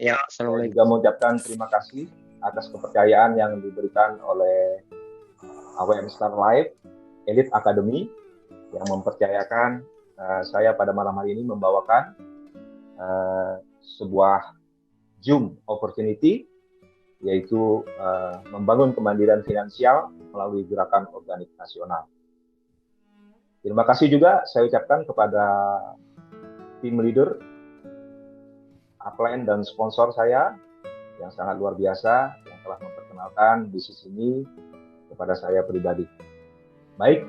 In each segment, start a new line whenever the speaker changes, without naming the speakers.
Ya,
Saya
assalamualaikum.
juga mengucapkan terima kasih atas kepercayaan yang diberikan oleh AWM Star Life Elite Academy yang mempercayakan saya pada malam hari ini membawakan sebuah Zoom opportunity, yaitu membangun kemandirian finansial melalui gerakan organik nasional. Terima kasih juga saya ucapkan kepada tim leader, upline, dan sponsor saya yang sangat luar biasa yang telah memperkenalkan bisnis ini kepada saya pribadi. Baik,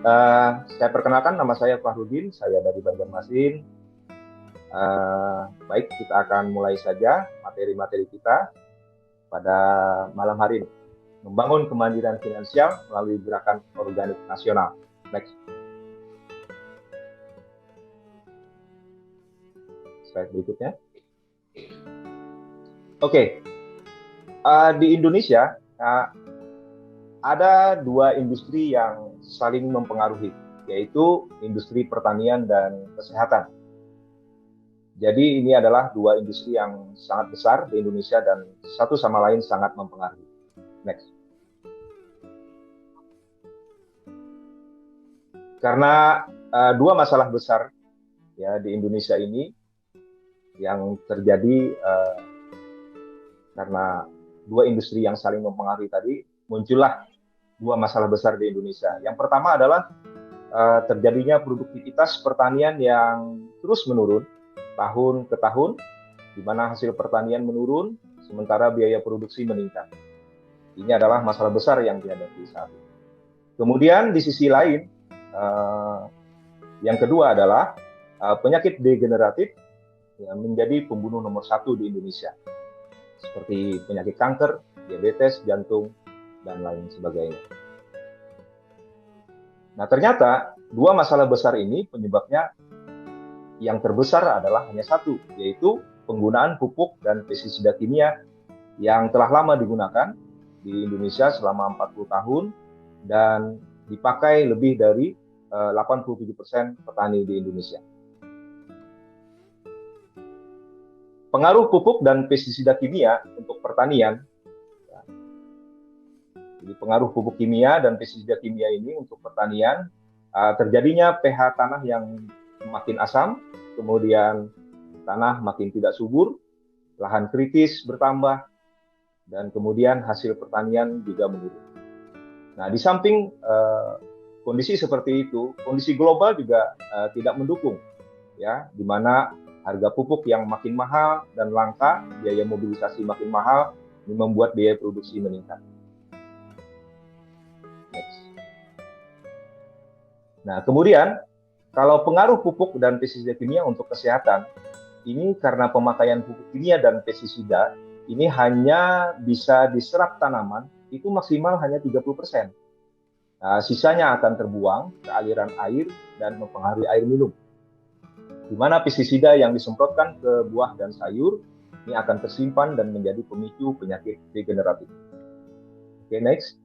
saya perkenalkan, nama saya Fahrudin, saya dari Banjarmasin. Baik, kita akan mulai saja materi-materi kita pada malam hari ini. Membangun kemandirian finansial melalui gerakan organik nasional. Next. Slide berikutnya. Oke, di Indonesia ada dua industri yang saling mempengaruhi, yaitu industri pertanian dan kesehatan. Jadi ini adalah dua industri yang sangat besar di Indonesia dan satu sama lain sangat mempengaruhi. Next. Karena dua masalah besar ya di Indonesia ini yang terjadi karena dua industri yang saling mempengaruhi tadi, muncullah dua masalah besar di Indonesia. Yang pertama adalah terjadinya produktivitas pertanian yang terus menurun tahun ke tahun, di mana hasil pertanian menurun, sementara biaya produksi meningkat. Ini adalah masalah besar yang dihadapi saat ini. Kemudian di sisi lain, yang kedua adalah penyakit degeneratif yang menjadi pembunuh nomor satu di Indonesia, seperti penyakit kanker, diabetes, jantung, dan lain sebagainya. Nah, ternyata dua masalah besar ini penyebabnya yang terbesar adalah hanya satu, yaitu penggunaan pupuk dan pestisida kimia yang telah lama digunakan di Indonesia selama 40 tahun dan dipakai lebih dari 87% petani di Indonesia. Pengaruh pupuk dan pestisida kimia untuk pertanian. Jadi pengaruh pupuk kimia dan pestisida kimia ini untuk pertanian, terjadinya pH tanah yang makin asam, kemudian tanah makin tidak subur, lahan kritis bertambah, dan kemudian hasil pertanian juga menurun. Nah, di samping kondisi seperti itu, kondisi global juga tidak mendukung, ya, di mana harga pupuk yang makin mahal dan langka, biaya mobilisasi makin mahal, ini membuat biaya produksi meningkat. Next. Nah, kemudian kalau pengaruh pupuk dan pestisida kimia untuk kesehatan, ini karena pemakaian pupuk kimia dan pestisida ini hanya bisa diserap tanaman itu maksimal hanya 30%. Nah, sisanya akan terbuang ke aliran air dan mempengaruhi air minum. Di mana pestisida yang disemprotkan ke buah dan sayur ini akan tersimpan dan menjadi pemicu penyakit degeneratif. Oke, next.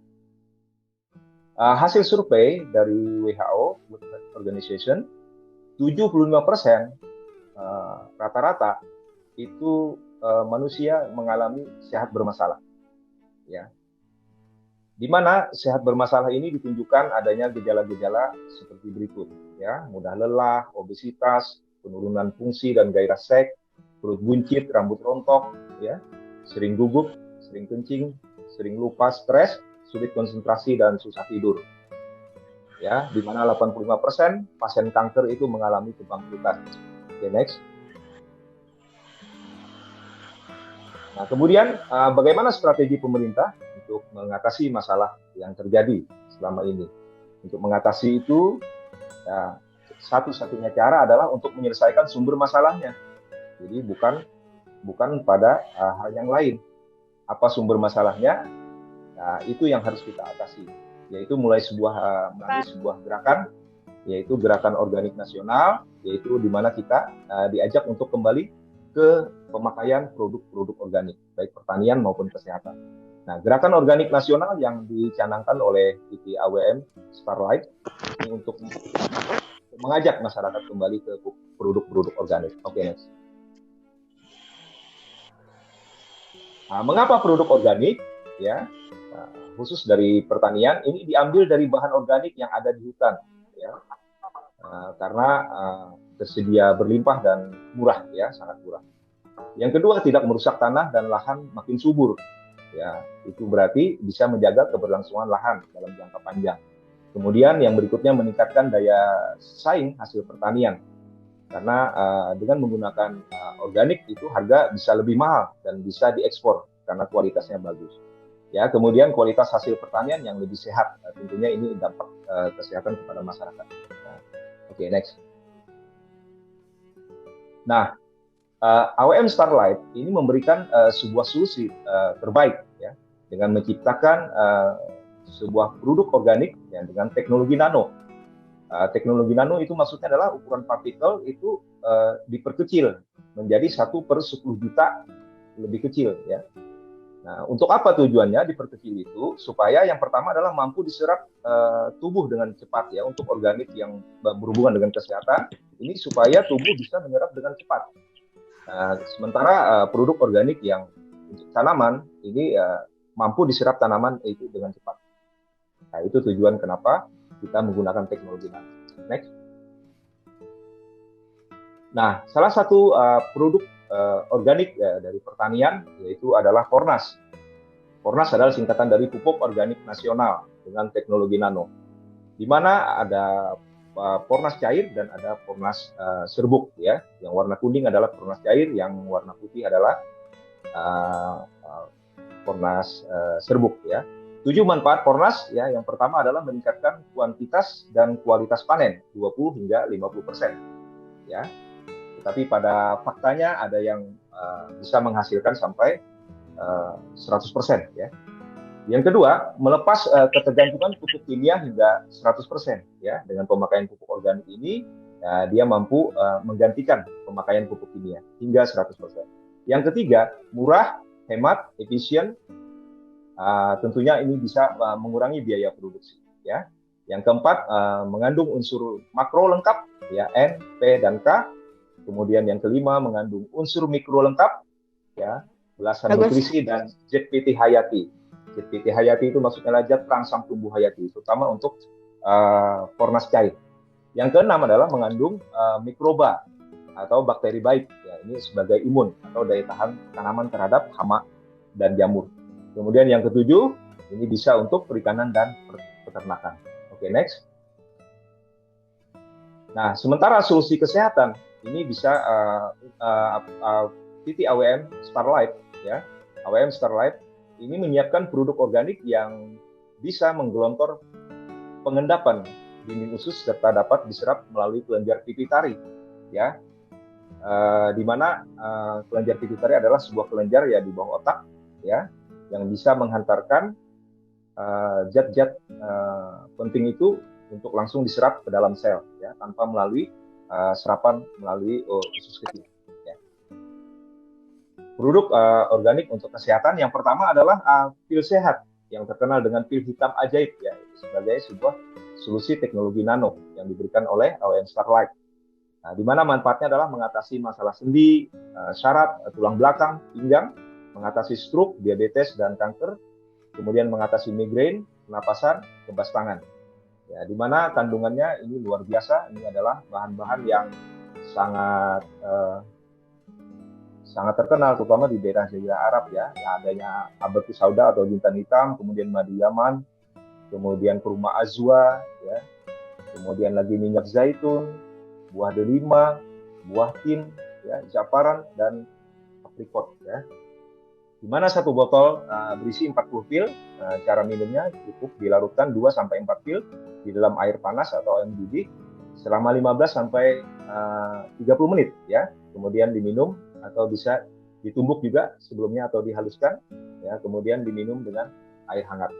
Hasil survei dari WHO, World Health Organization, 75% rata-rata itu manusia mengalami sehat bermasalah. Ya. Di mana sehat bermasalah ini ditunjukkan adanya gejala-gejala seperti berikut, ya, mudah lelah, obesitas, penurunan fungsi dan gairah seks, perut buncit, rambut rontok, ya, sering gugup, sering kencing, sering lupa, stres, sulit konsentrasi dan susah tidur. Ya, di mana 85% pasien kanker itu mengalami kebangkrutan. Oke, next. Nah, kemudian bagaimana strategi pemerintah untuk mengatasi masalah yang terjadi selama ini? Untuk mengatasi itu, ya, satu-satunya cara adalah untuk menyelesaikan sumber masalahnya. Jadi bukan pada hal yang lain. Apa sumber masalahnya? Nah, itu yang harus kita atasi, yaitu melalui sebuah gerakan, yaitu gerakan organik nasional, yaitu di mana kita diajak untuk kembali ke pemakaian produk-produk organik, baik pertanian maupun kesehatan. Nah, gerakan organik nasional yang dicanangkan oleh PT AWM Starlight ini untuk mengajak masyarakat kembali ke produk-produk organik. Oke, next. Mengapa produk organik? Ya, khusus dari pertanian ini diambil dari bahan organik yang ada di hutan, ya, karena tersedia berlimpah dan murah, ya, sangat murah. Yang kedua, tidak merusak tanah dan lahan makin subur. Ya, itu berarti bisa menjaga keberlangsungan lahan dalam jangka panjang. Kemudian yang berikutnya meningkatkan daya saing hasil pertanian. Karena dengan menggunakan organik itu harga bisa lebih mahal dan bisa diekspor karena kualitasnya bagus. Ya, kemudian kualitas hasil pertanian yang lebih sehat. Tentunya ini dampak kesehatan kepada masyarakat. Nah, oke, next. Nah, AWM Starlight ini memberikan sebuah solusi terbaik, ya, dengan menciptakan sebuah produk organik, ya, dengan teknologi nano. Teknologi nano itu maksudnya adalah ukuran partikel itu diperkecil menjadi 1/10 juta lebih kecil, ya. Nah, untuk apa tujuannya diperkecil itu? Supaya yang pertama adalah mampu diserap tubuh dengan cepat, ya, untuk organik yang berhubungan dengan kesehatan. Ini supaya tubuh bisa menyerap dengan cepat. Sementara produk organik yang untuk tanaman ini mampu diserap tanaman itu dengan cepat. Nah, itu tujuan kenapa kita menggunakan teknologi nano. Next. Nah, salah satu produk organik dari pertanian yaitu adalah Fornas. Fornas adalah singkatan dari Pupuk Organik Nasional dengan teknologi nano, di mana ada Fornas cair dan ada Fornas serbuk, ya. Yang warna kuning adalah Fornas cair, yang warna putih adalah Fornas serbuk, ya. 7 manfaat Fornas, ya. Yang pertama adalah meningkatkan kuantitas dan kualitas panen 20 hingga 50%, ya. Tetapi pada faktanya ada yang bisa menghasilkan sampai 100%, ya. Yang kedua, melepas ketergantungan pupuk kimia hingga 100%, ya. Dengan pemakaian pupuk organik ini, dia mampu menggantikan pemakaian pupuk kimia hingga 100%. Yang ketiga, murah, hemat, efisien. Tentunya ini bisa mengurangi biaya produksi, ya. Yang keempat, mengandung unsur makro lengkap, ya, N, P, dan K. Kemudian yang kelima, mengandung unsur mikro lengkap, ya, belasan nutrisi dan ZPT hayati. ZPT hayati itu maksudnya adalah zat perangsang tumbuh hayati, terutama untuk Fornas cair. Yang keenam adalah mengandung mikroba atau bakteri baik, ya, ini sebagai imun atau daya tahan tanaman terhadap hama dan jamur. Kemudian yang ketujuh, ini bisa untuk perikanan dan peternakan. Oke, next. Nah, sementara solusi kesehatan ini bisa PT AWM Starlight, ya. AWM Starlight ini menyiapkan produk organik yang bisa menggelontor pengendapan dinding usus serta dapat diserap melalui kelenjar pituitari, ya. Di mana kelenjar pituitari adalah sebuah kelenjar ya di bawah otak, ya, yang bisa menghantarkan zat-zat penting itu untuk langsung diserap ke dalam sel, ya, tanpa melalui serapan melalui usus kecil, ya. Produk organik untuk kesehatan yang pertama adalah pil sehat yang terkenal dengan pil hitam ajaib, ya, sebagai sebuah solusi teknologi nano yang diberikan oleh AWM Starlight. Nah, di mana manfaatnya adalah mengatasi masalah sendi, syaraf, tulang belakang, pinggang, mengatasi stroke, diabetes, dan kanker, kemudian mengatasi migrain, pernapasan, kebas tangan. Ya, di mana kandungannya ini luar biasa. Ini adalah bahan-bahan yang sangat terkenal, terutama di daerah Jazirah Arab, ya. Yang adanya habatus sauda atau jintan hitam, kemudian madu Yaman, kemudian kurma azwa, ya. Kemudian lagi minyak zaitun, buah delima, buah tin, ya, zafaran, dan aprikot, ya. Di mana satu botol berisi 40 pil. Cara minumnya cukup dilarutkan 2-4 pil di dalam air panas atau air mendidih selama 15-30 menit, ya. Kemudian diminum atau bisa ditumbuk juga sebelumnya atau dihaluskan, ya. Kemudian diminum dengan air hangat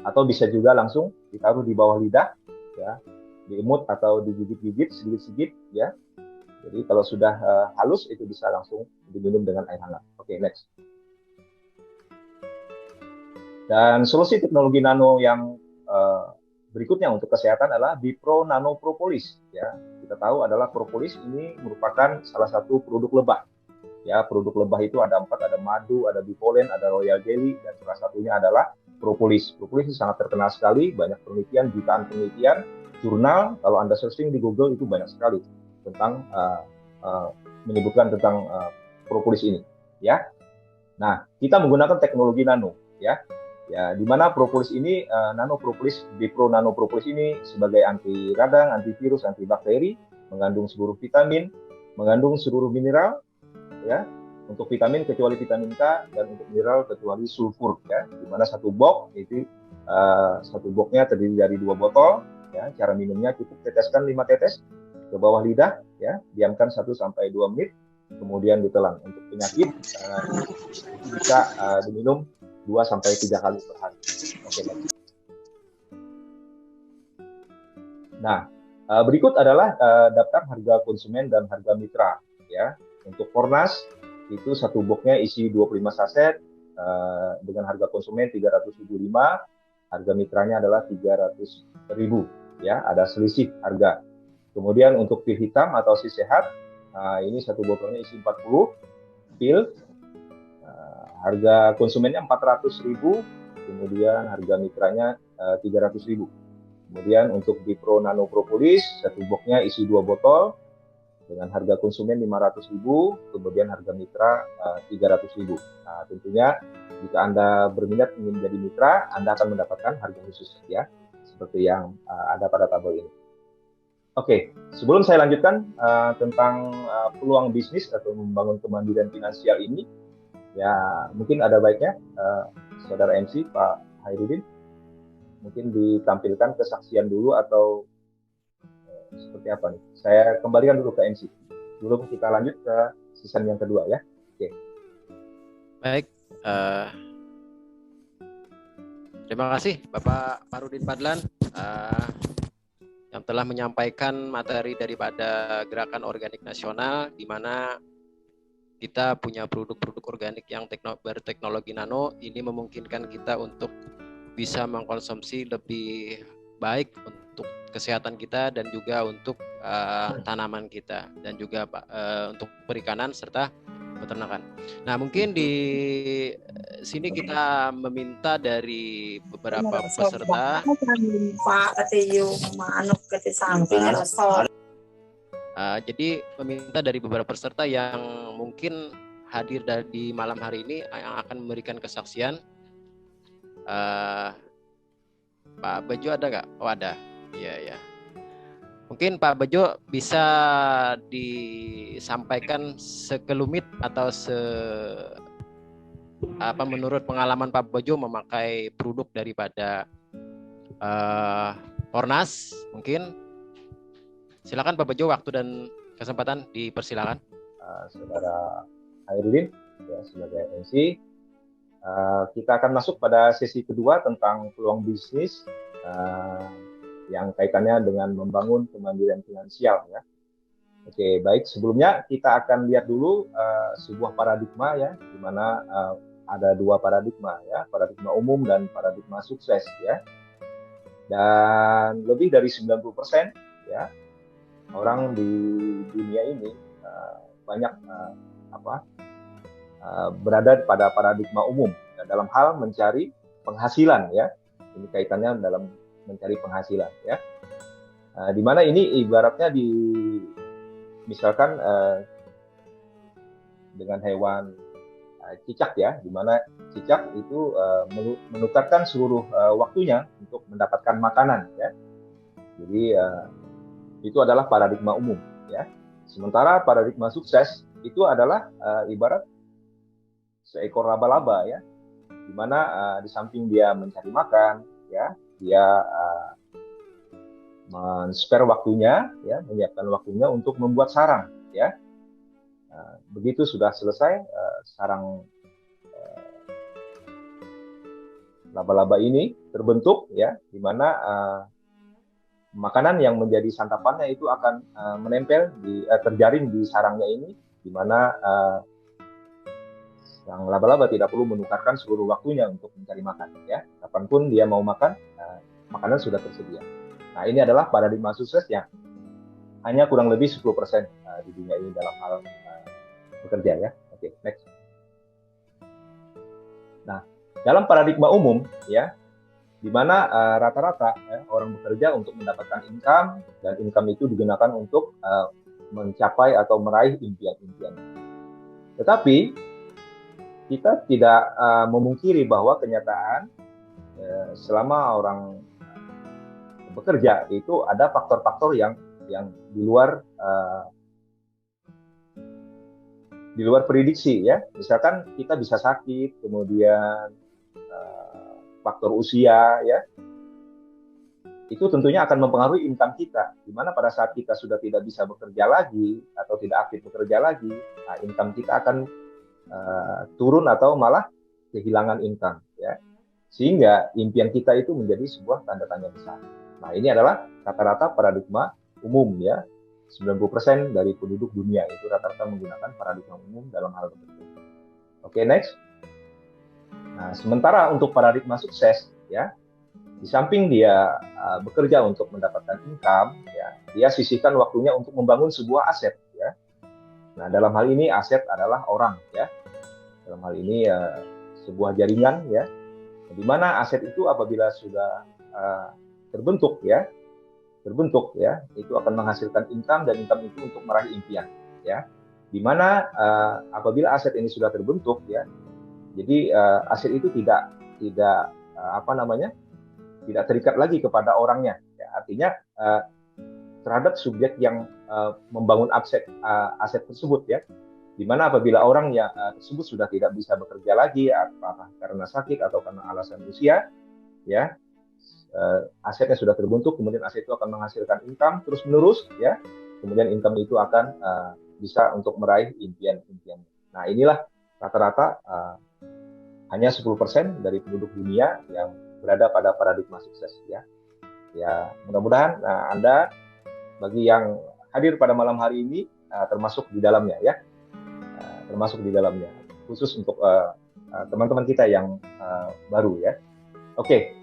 atau bisa juga langsung ditaruh di bawah lidah, ya, diemut atau digigit-gigit sedikit-sedikit, ya. Jadi kalau sudah halus itu bisa langsung diminum dengan air hangat. Oke, next. Dan solusi teknologi nano yang berikutnya untuk kesehatan adalah Bipro Nano Propolis, ya. Kita tahu adalah propolis ini merupakan salah satu produk lebah, Ya, produk lebah itu ada 4, ada madu, ada bipolen, ada royal jelly, dan salah satunya adalah propolis. Propolis itu sangat terkenal sekali, banyak penelitian, jutaan penelitian, jurnal. Kalau Anda searching di Google itu banyak sekali tentang menyebutkan tentang propolis ini. Ya, nah kita menggunakan teknologi nano. Ya, di mana propolis ini, nanopropolis, Bipro nanopropolis ini sebagai anti radang, antivirus, antibakteri, mengandung seluruh vitamin, mengandung seluruh mineral, ya, untuk vitamin kecuali vitamin K, dan untuk mineral kecuali sulfur, ya, di mana satu box itu satu boxnya terdiri dari 2 botol, ya. Cara minumnya cukup teteskan 5 tetes ke bawah lidah, ya, diamkan 1-2 menit, kemudian ditelan. Untuk penyakit itu bisa diminum 2-3 kali per hari. Oke, nah, berikut adalah daftar harga konsumen dan harga mitra, ya. Untuk Fornas itu satu boxnya isi 25 saset dengan harga konsumen 375, harga mitranya adalah 300.000, ya. Ada selisih harga. Kemudian untuk pil hitam atau si sehat, ini satu botolnya isi 40 pil, harga konsumennya 400.000, kemudian harga mitranya 300.000. Kemudian untuk Bipro Nano Propolis, satu boxnya isi 2 botol dengan harga konsumen 500.000, kemudian harga mitra 300.000. Nah, tentunya jika Anda berminat ingin menjadi mitra, Anda akan mendapatkan harga khusus, ya, seperti yang ada pada tabel ini. Oke, sebelum saya lanjutkan tentang peluang bisnis atau membangun kemandirian finansial ini, ya mungkin ada baiknya Saudara MC Pak Hairudin mungkin ditampilkan kesaksian dulu atau seperti apa nih? Saya kembalikan dulu ke MC. Sebelum kita lanjut ke season yang kedua, ya. Oke.
Baik. Terima kasih Bapak Farudin Fadlan yang telah menyampaikan materi daripada Gerakan Organik Nasional, di mana kita punya produk-produk organik yang berteknologi nano. Ini memungkinkan kita untuk bisa mengkonsumsi lebih baik untuk kesehatan kita dan juga untuk tanaman kita dan juga untuk perikanan serta peternakan. Nah, mungkin di sini kita meminta dari beberapa peserta. Jadi meminta dari beberapa peserta yang mungkin hadir di malam hari ini yang akan memberikan kesaksian. Pak Bejo ada nggak? Oh, ada. Iya. Mungkin Pak Bejo bisa disampaikan sekelumit atau menurut pengalaman Pak Bejo memakai produk daripada Fornas, mungkin. Silakan Pak Bejo, waktu dan kesempatan dipersilakan.
Saudara Hairudin, ya, sebagai MC, kita akan masuk pada sesi kedua tentang peluang bisnis yang kaitannya dengan membangun kemandirian finansial, ya. Oke, baik. Sebelumnya kita akan lihat dulu sebuah paradigma, ya, di mana ada 2 paradigma, ya, paradigma umum dan paradigma sukses, ya. Dan lebih dari 90%, ya, orang di dunia ini banyak berada pada paradigma umum, ya, dalam hal mencari penghasilan, ya. Ini kaitannya dalam mencari penghasilan, ya. Di mana ini ibaratnya misalkan dengan hewan cicak, ya, di mana cicak itu menukarkan seluruh waktunya untuk mendapatkan makanan, ya. Jadi itu adalah paradigma umum, ya. Sementara paradigma sukses itu adalah ibarat seekor laba-laba, ya, di mana di samping dia mencari makan, ya, dia men-spare waktunya, ya, menyiapkan waktunya untuk membuat sarang, ya. Begitu sudah selesai sarang laba-laba ini terbentuk, ya, di mana makanan yang menjadi santapannya itu akan menempel terjaring di sarangnya ini, di mana sang laba-laba tidak perlu menukarkan seluruh waktunya untuk mencari makan, ya. Kapanpun dia mau makan, makanan sudah tersedia. Nah, ini adalah paradigma sukses yang hanya kurang lebih 10% di dunia ini dalam hal bekerja, ya. Oke. Oke, next. Nah, dalam paradigma umum ya, di mana rata-rata orang bekerja untuk mendapatkan income, dan income itu digunakan untuk mencapai atau meraih impian-impian. Tetapi kita tidak memungkiri bahwa kenyataan selama orang bekerja itu ada faktor-faktor yang di luar prediksi ya. Misalkan kita bisa sakit, kemudian faktor usia ya. Itu tentunya akan mempengaruhi income kita. Di mana pada saat kita sudah tidak bisa bekerja lagi atau tidak aktif bekerja lagi, nah income kita akan turun atau malah kehilangan income ya. Sehingga impian kita itu menjadi sebuah tanda tanya besar. Nah, ini adalah rata-rata paradigma umum ya. 90% dari penduduk dunia itu rata-rata menggunakan paradigma umum dalam hal tersebut. Oke, next. Nah, sementara untuk paradigma sukses ya, di samping dia bekerja untuk mendapatkan income ya, dia sisihkan waktunya untuk membangun sebuah aset ya. Nah, dalam hal ini aset adalah orang ya. Dalam hal ini sebuah jaringan ya. Di mana aset itu apabila sudah terbentuk ya, itu akan menghasilkan income, dan income itu untuk meraih impian ya. Di mana apabila aset ini sudah terbentuk ya, jadi aset itu tidak tidak terikat lagi kepada orangnya ya. Artinya terhadap subjek yang membangun aset tersebut ya. Di mana apabila orang yang tersebut sudah tidak bisa bekerja lagi, apakah karena sakit atau karena alasan usia ya, asetnya sudah terbentuk, kemudian aset itu akan menghasilkan income terus menerus ya. Kemudian income itu akan bisa untuk meraih impian-impian. Nah, inilah rata-rata hanya 10% dari penduduk dunia yang berada pada paradigma sukses ya. Ya, mudah-mudahan Anda bagi yang hadir pada malam hari ini termasuk di dalamnya ya. Termasuk di dalamnya. Khusus untuk teman-teman kita yang baru ya. Oke.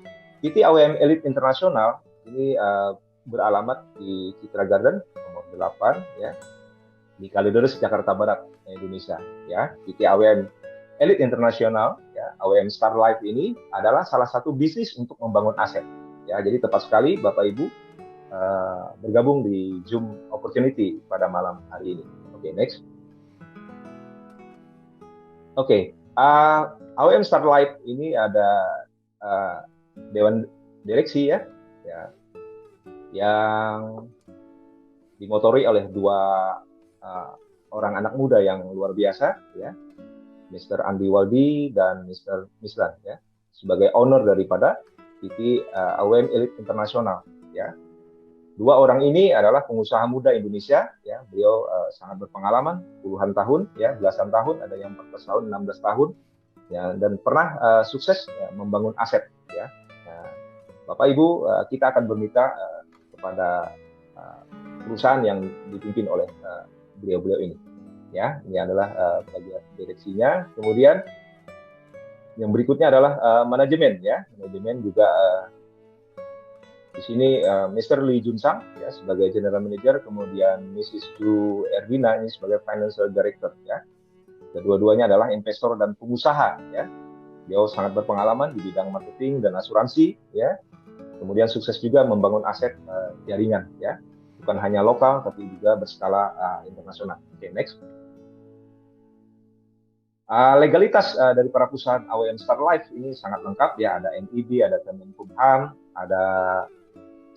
PT AWM Elite Internasional ini beralamat di Citra Garden nomor 8 ya, di Kalideres, Jakarta Barat, Indonesia ya. PT AWM Elite Internasional ya, AWM Star Life ini adalah salah satu bisnis untuk membangun aset ya. Jadi tepat sekali Bapak Ibu bergabung di Zoom opportunity pada malam hari ini. Oke, next. Oke, AWM Star Life ini ada dewan direksi ya, yang dimotori oleh dua orang anak muda yang luar biasa ya, Mr. Andi Waldi dan Mr. Mislan ya, sebagai owner daripada PT AWM Elite Internasional ya. Dua orang ini adalah pengusaha muda Indonesia ya. Beliau sangat berpengalaman, puluhan tahun ya, belasan tahun, ada yang 14 tahun, 16 tahun ya, dan pernah sukses ya, membangun aset ya. Bapak Ibu, kita akan bermitra kepada perusahaan yang dipimpin oleh beliau-beliau ini. Ya, ini adalah bagian direksinya. Kemudian yang berikutnya adalah manajemen ya. Manajemen juga di sini Mr. Lee Junsang ya sebagai General Manager, kemudian Mrs. Ju Ervina ini sebagai Financial Director ya. Kedua-duanya adalah investor dan pengusaha ya. Beliau sangat berpengalaman di bidang marketing dan asuransi ya. Kemudian sukses juga membangun aset jaringan ya, bukan hanya lokal tapi juga berskala internasional. Oke, next. Legalitas dari para perusahaan AWM Star Life ini sangat lengkap ya, ada NIB, ada Kemenkumham, ada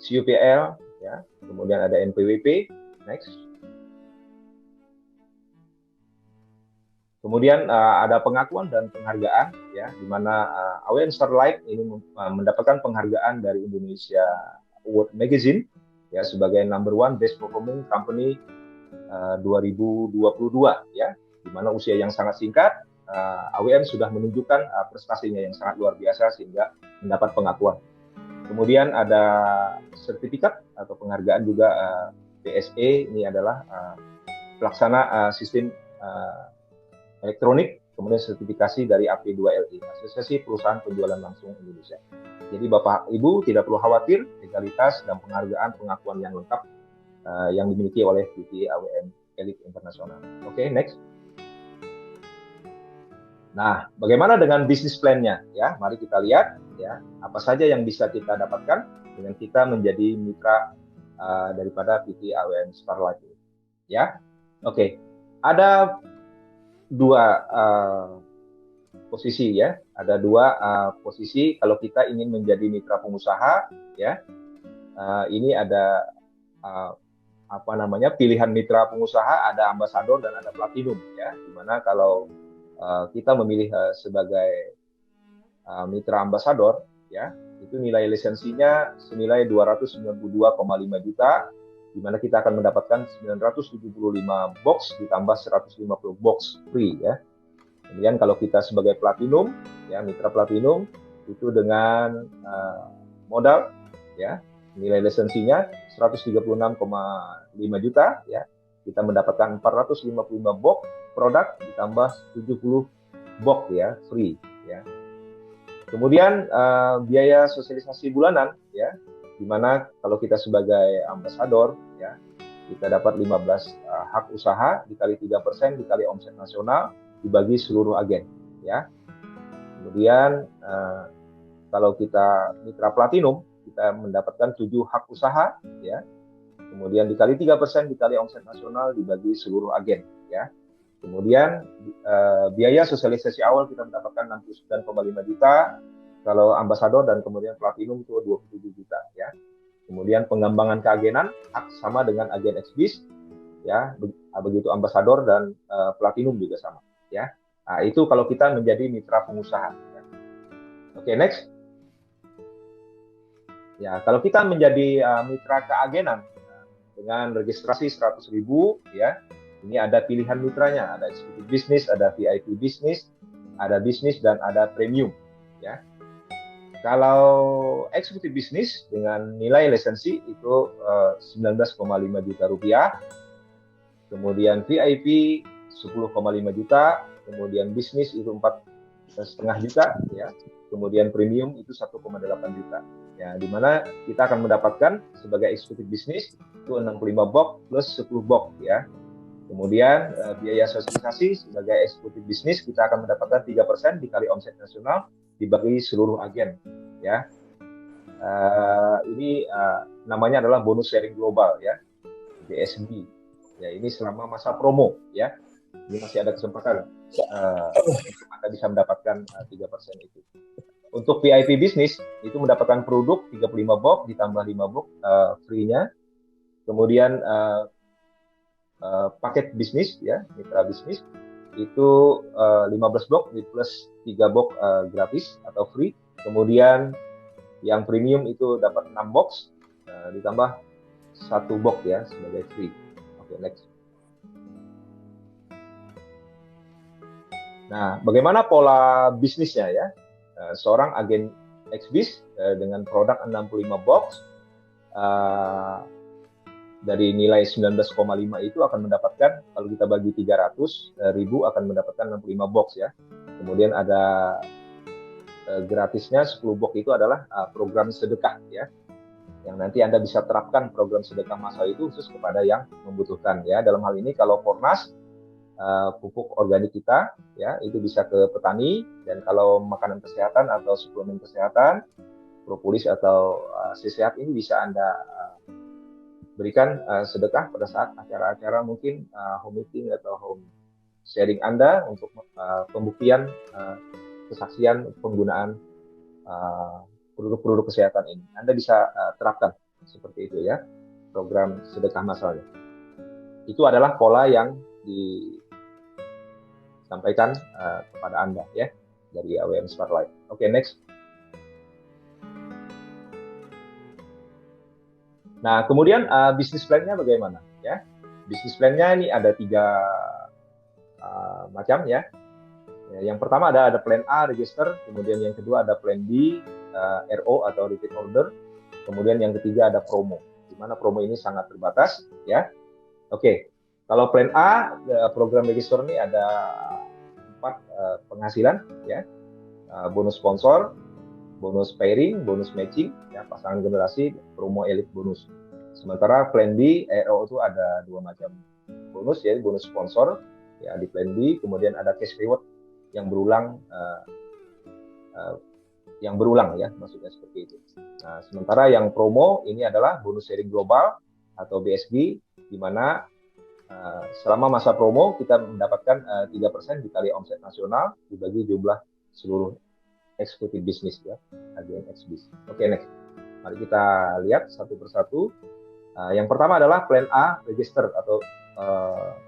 CUPL ya, kemudian ada NPWP. Next. Kemudian ada pengakuan dan penghargaan ya, di mana AWM Star Life ini mendapatkan penghargaan dari Indonesia Award Magazine ya sebagai number 1 Best Performing Company 2022 ya, di mana usia yang sangat singkat AWM sudah menunjukkan prestasinya yang sangat luar biasa sehingga mendapat pengakuan. Kemudian ada sertifikat atau penghargaan juga PSE, ini adalah pelaksana sistem elektronik, kemudian sertifikasi dari AP2LI, Asosiasi Perusahaan Penjualan Langsung Indonesia. Jadi Bapak Ibu tidak perlu khawatir, legalitas dan penghargaan pengakuan yang lengkap yang dimiliki oleh PT AWM Elite Internasional. Oke, next. Nah, bagaimana dengan bisnis plan-nya? Ya, mari kita lihat ya apa saja yang bisa kita dapatkan dengan kita menjadi mitra daripada PT AWM Starlight ini. Ya, oke. Ada dua posisi ya, ada dua posisi kalau kita ingin menjadi mitra pengusaha ya. Ini ada apa namanya pilihan mitra pengusaha, ada ambasador dan ada platinum ya. Dimana kalau kita memilih sebagai mitra ambasador ya, itu nilai lisensinya senilai 292,5 juta, di mana kita akan mendapatkan 975 box ditambah 150 box free ya. Kemudian kalau kita sebagai platinum ya, mitra platinum itu dengan modal ya, nilai lisensinya 136,5 juta ya, kita mendapatkan 455 box produk ditambah 70 box ya free ya. Kemudian biaya sosialisasi bulanan ya, di mana kalau kita sebagai ambasador ya, kita dapat 15 hak usaha dikali 3% dikali omset nasional dibagi seluruh agen ya. Kemudian kalau kita mitra platinum kita mendapatkan 7 hak usaha ya. Kemudian dikali 3% dikali omset nasional dibagi seluruh agen ya. Kemudian biaya sosialisasi awal kita mendapatkan 69,5 juta, kalau ambasador dan kemudian platinum itu 27 juta ya. Kemudian pengembangan keagenan hak sama dengan agen XBIS ya, begitu ambasador dan platinum juga sama ya. Nah, itu kalau kita menjadi mitra pengusaha ya. Oke, next. Ya, kalau kita menjadi mitra keagenan dengan registrasi 100.000 ya. Ini ada pilihan mitranya, ada executive business, ada VIP business, ada bisnis dan ada premium ya. Kalau executive business dengan nilai lisensi itu 19,5 juta rupiah, kemudian VIP 10,5 juta, kemudian bisnis itu 4,5 juta ya, kemudian premium itu 1,8 juta ya, dimana kita akan mendapatkan sebagai executive business itu 65 box plus 10 box ya. Kemudian biaya sosialisasi sebagai eksekutif bisnis kita akan mendapatkan 3% dikali omset nasional dibagi seluruh agen ya. Ini namanya adalah bonus sharing global ya, BSB ya. Ini selama masa promo ya, ini masih ada kesempatan Anda bisa mendapatkan 3% itu. Untuk VIP bisnis itu mendapatkan produk 35 box ditambah 5 box free-nya. Kemudian paket bisnis ya, mitra bisnis itu 15 box plus 3 box gratis atau free. Kemudian yang premium itu dapat 6 box ditambah 1 box ya sebagai free. Oke, next. Nah, bagaimana pola bisnisnya ya? Seorang agen XBIS dengan produk 65 box dari nilai 19,5 itu akan mendapatkan, kalau kita bagi 300.000 akan mendapatkan 65 box ya. Kemudian ada gratisnya 10 box itu adalah program sedekah ya, yang nanti Anda bisa terapkan program sedekah massal itu khusus kepada yang membutuhkan ya. Dalam hal ini kalau Fornas pupuk organik kita ya, itu bisa ke petani, dan kalau makanan kesehatan atau suplemen kesehatan propolis atau sehat ini bisa Anda berikan sedekah pada saat acara-acara mungkin home meeting atau home sharing Anda untuk pembuktian kesaksian penggunaan produk-produk kesehatan ini. Anda bisa terapkan seperti itu ya, program sedekah massalnya. Itu adalah pola yang disampaikan kepada Anda ya dari AWM Starlight. Oke, next. Nah, kemudian bisnis plan-nya bagaimana ya? Bisnis plan-nya ini ada 3 macam ya. Yang pertama ada plan A, register, kemudian yang kedua ada plan B, RO atau repeat order, kemudian yang ketiga ada promo, di mana promo ini sangat terbatas ya. Oke, kalau plan A program register ini ada 4 penghasilan ya, bonus sponsor, bonus pairing, bonus matching, ya, pasangan generasi, promo elite bonus. Sementara plan B, RO itu ada 2 macam bonus ya, bonus sponsor ya di plan B, kemudian ada cash reward yang berulang ya, maksudnya seperti itu. Nah, sementara yang promo ini adalah bonus sharing global atau BSG, di mana selama masa promo kita mendapatkan 3% dikali omset nasional dibagi jumlah seluruh eksekutif bisnis ya, AGN Exbis. Oke, next. Mari kita lihat satu persatu. Yang pertama adalah plan A register atau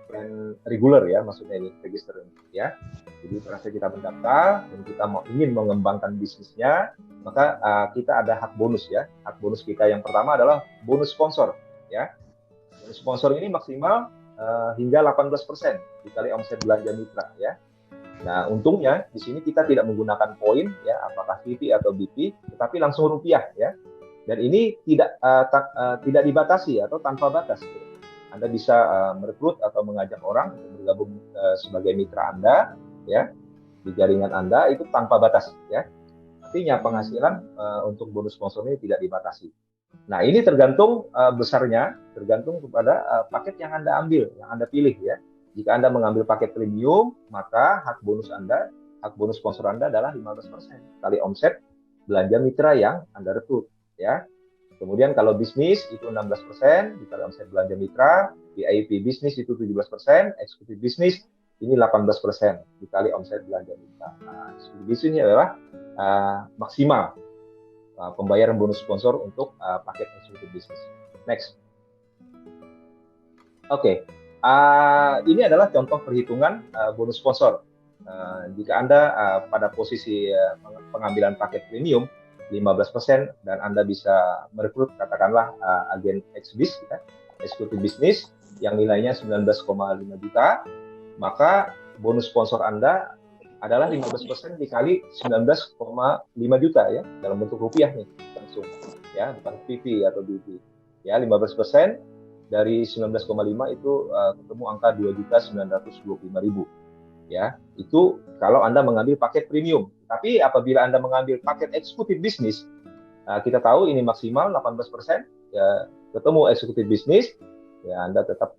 plan regular ya, maksudnya ini register ya. Jadi pada saat kita mendaftar dan kita ingin mengembangkan bisnisnya, maka kita ada hak bonus ya. Hak bonus kita yang pertama adalah bonus sponsor ya. Bonus sponsor ini maksimal hingga 18% dikali omset belanja mitra ya. Nah, untungnya di sini kita tidak menggunakan poin ya, apakah VP atau BP, tetapi langsung rupiah ya. Dan ini tidak dibatasi atau tanpa batas. Anda bisa merekrut atau mengajak orang untuk bergabung sebagai mitra Anda ya di jaringan Anda itu tanpa batas ya. Artinya penghasilan untuk bonus sponsor ini tidak dibatasi. Nah, ini tergantung besarnya, tergantung kepada paket yang Anda ambil, yang Anda pilih ya. Jika Anda mengambil paket premium, maka hak bonus sponsor Anda adalah 15% kali omset belanja mitra yang Anda rekrut ya. Kemudian kalau bisnis itu 16% dikali omset belanja mitra, VIP bisnis itu 17%, eksekutif bisnis ini 18% dikali omset belanja mitra. Nah, eksekutif bisnis ini adalah maksimal pembayaran bonus sponsor untuk paket eksekutif bisnis. Next. Oke. Ini adalah contoh perhitungan bonus sponsor. Jika Anda pada posisi pengambilan paket premium 15% dan Anda bisa merekrut katakanlah agen Exbis ya, eksekutif bisnis yang nilainya 19,5 juta, maka bonus sponsor Anda adalah 15% dikali 19,5 juta ya, dalam bentuk rupiah nih langsung ya, bukan PP atau BP ya. 15% dari 19,5 itu ketemu angka 2.925.000 ya. Itu kalau Anda mengambil paket premium. Tapi apabila Anda mengambil paket eksekutif bisnis, kita tahu ini maksimal 18% ya, ketemu eksekutif bisnis ya, Anda tetap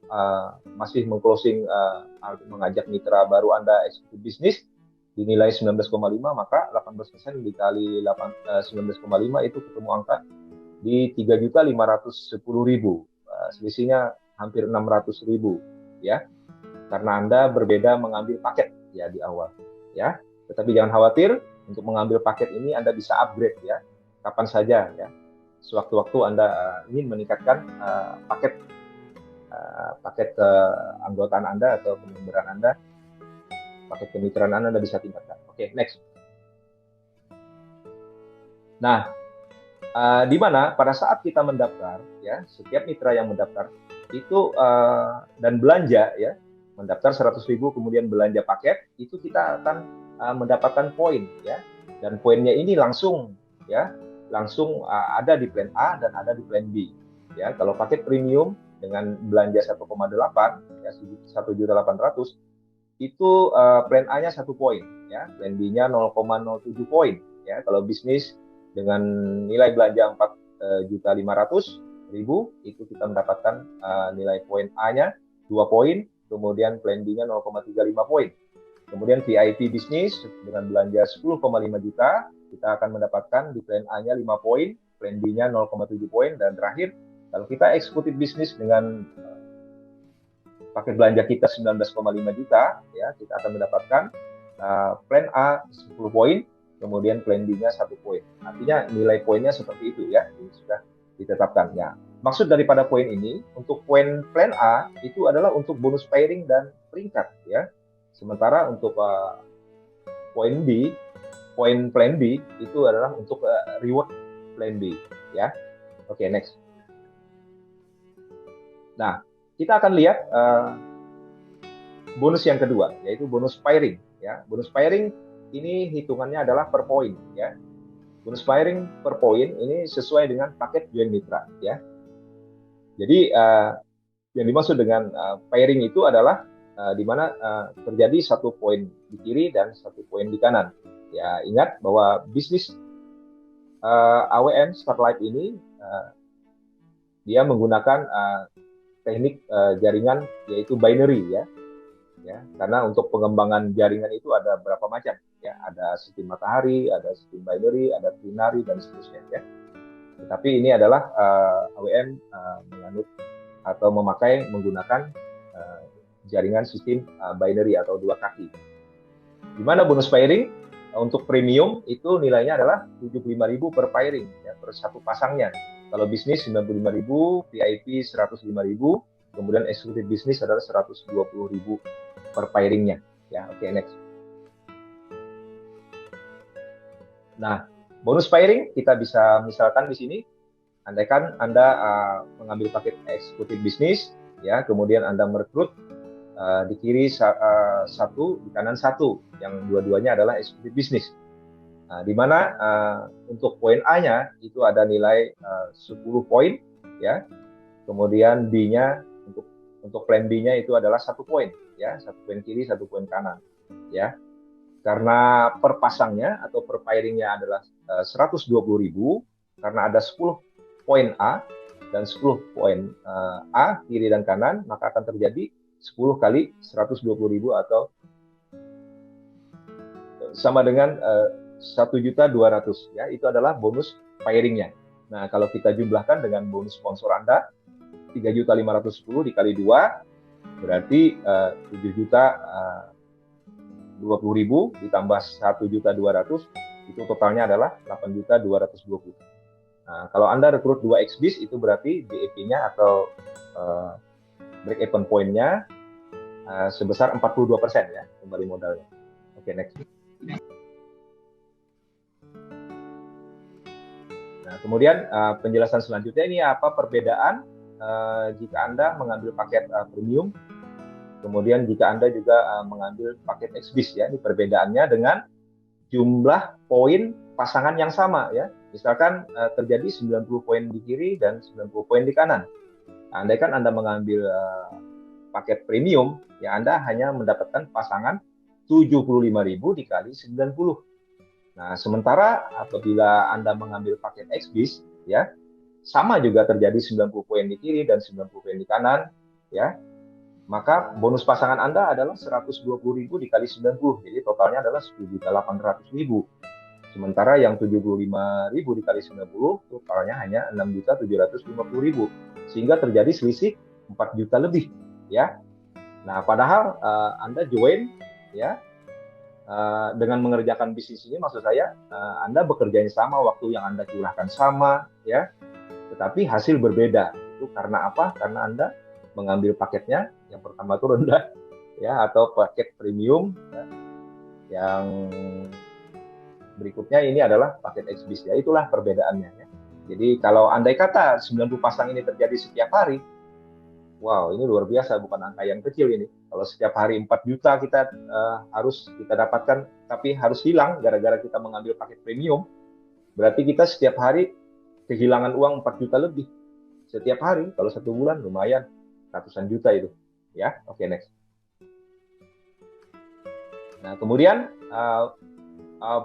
masih mengclosing mengajak mitra baru Anda eksekutif bisnis dinilai 19,5, maka 18% dikali 19,5 itu ketemu angka di 3.510.000. Selisihnya hampir 600.000 ya, karena Anda berbeda mengambil paket ya di awal ya. Tetapi jangan khawatir, untuk mengambil paket ini Anda bisa upgrade ya kapan saja ya. Sewaktu-waktu Anda ingin meningkatkan paket keanggotaan Anda atau pememberan Anda, paket kemitraan Anda bisa tingkatkan. Oke, next. Nah, di mana pada saat kita mendaftar ya, setiap mitra yang mendaftar itu dan belanja ya, mendaftar 100.000 kemudian belanja paket, itu kita akan mendapatkan poin ya, dan poinnya ini langsung ada di plan A dan ada di plan B ya. Kalau paket premium dengan belanja 1,8 ya, 1.800.000 itu plan A-nya 1 poin ya, plan B-nya 0,07 poin ya. Kalau bisnis dengan nilai belanja 4.500.000 itu kita mendapatkan nilai poin A-nya 2 poin, kemudian plan B-nya 0,35 poin. Kemudian VIP bisnis dengan belanja 10,5 juta, kita akan mendapatkan di plan A-nya 5 poin, plan B-nya 0,7 poin, dan terakhir, kalau kita eksekutif bisnis dengan paket belanja kita 19,5 juta, ya, kita akan mendapatkan plan A 10 poin, kemudian plan B-nya 1 poin. Artinya nilai poinnya seperti itu ya, ini sudah ditetapkan. Ya, maksud daripada poin ini, untuk poin plan A itu adalah untuk bonus pairing dan peringkat ya. Sementara untuk poin B, poin plan B itu adalah untuk reward plan B ya. Oke, next. Nah, kita akan lihat bonus yang kedua, yaitu bonus pairing ya. Bonus pairing ini hitungannya adalah per poin ya. Bonus pairing per poin ini sesuai dengan paket join mitra ya. Jadi yang dimaksud dengan pairing itu adalah di mana terjadi 1 poin di kiri dan 1 poin di kanan. Ya, ingat bahwa bisnis AWM Starlight ini dia menggunakan teknik jaringan yaitu binary ya. ya, karena untuk pengembangan jaringan itu ada berapa macam, ya, ada sistem matahari, ada sistem binary, ada trinary dan seterusnya, ya. Tetapi ini adalah AWM menganut atau menggunakan jaringan sistem binary atau dua kaki. Di mana bonus pairing untuk premium itu nilainya adalah 75.000 per pairing, ya, per satu pasangnya. Kalau bisnis 95.000, VIP 105.000, kemudian eksekutif bisnis adalah 120.000 per pairingnya. Ya, oke, next. Nah, bonus pairing kita bisa misalkan di sini, andaikan Anda mengambil paket eksekutif bisnis, ya, kemudian Anda merekrut di kiri satu, di kanan satu, yang dua-duanya adalah eksekutif bisnis. Nah, di mana untuk poin A-nya itu ada nilai 10 poin, ya. Kemudian B-nya untuk plan B-nya itu adalah 1 poin, ya, 1 poin kiri, 1 poin kanan, ya. Karena per pasangnya atau per pairingnya adalah 120.000, karena ada 10 poin A dan 10 poin A kiri dan kanan, maka akan terjadi 10 kali 120.000 atau sama dengan 1.200.000, ya, itu adalah bonus pairingnya. Nah, kalau kita jumlahkan dengan bonus sponsor Anda 3.510 dikali 2 berarti 7.020.000 ditambah 1.200.000 itu totalnya adalah 8.220.000. Nah, kalau Anda rekrut 2 XBIS itu berarti BEP-nya atau break even point-nya sebesar 42%, ya, kembali modalnya. Oke, next. Nah, kemudian penjelasan selanjutnya ini apa perbedaan jika Anda mengambil paket premium, kemudian jika Anda juga mengambil paket XBIS, ya. Ini perbedaannya dengan jumlah poin pasangan yang sama, ya. Misalkan terjadi 90 poin di kiri dan 90 poin di kanan. Nah, andaikan Anda mengambil paket premium, ya, Anda hanya mendapatkan pasangan 75.000 dikali 90. Nah, sementara apabila Anda mengambil paket XBIS, ya, sama juga terjadi 90 poin di kiri dan 90 poin di kanan, ya. Maka bonus pasangan Anda adalah 120.000 dikali 90. Jadi totalnya adalah 10.800.000. Sementara yang 75.000 dikali 90 totalnya hanya 6.750.000. Sehingga terjadi selisih 4 juta lebih, ya. Nah, padahal Anda join, ya, dengan mengerjakan bisnis ini, maksud saya Anda bekerjanya sama, waktu yang Anda curahkan sama, ya, tetapi hasil berbeda. Itu karena apa? Karena Anda mengambil paketnya yang pertama itu rendah, ya, atau paket premium, ya. Yang berikutnya ini adalah paket XBIS, ya. Itulah perbedaannya, ya. Jadi kalau andai kata 90 pasang ini terjadi setiap hari, wow, ini luar biasa, bukan angka yang kecil ini. Kalau setiap hari 4 juta kita harus kita dapatkan, tapi harus hilang gara-gara kita mengambil paket premium, berarti kita setiap hari kehilangan uang 4 juta lebih. Setiap hari, kalau 1 bulan lumayan, ratusan juta itu. Ya, oke, next. Nah, kemudian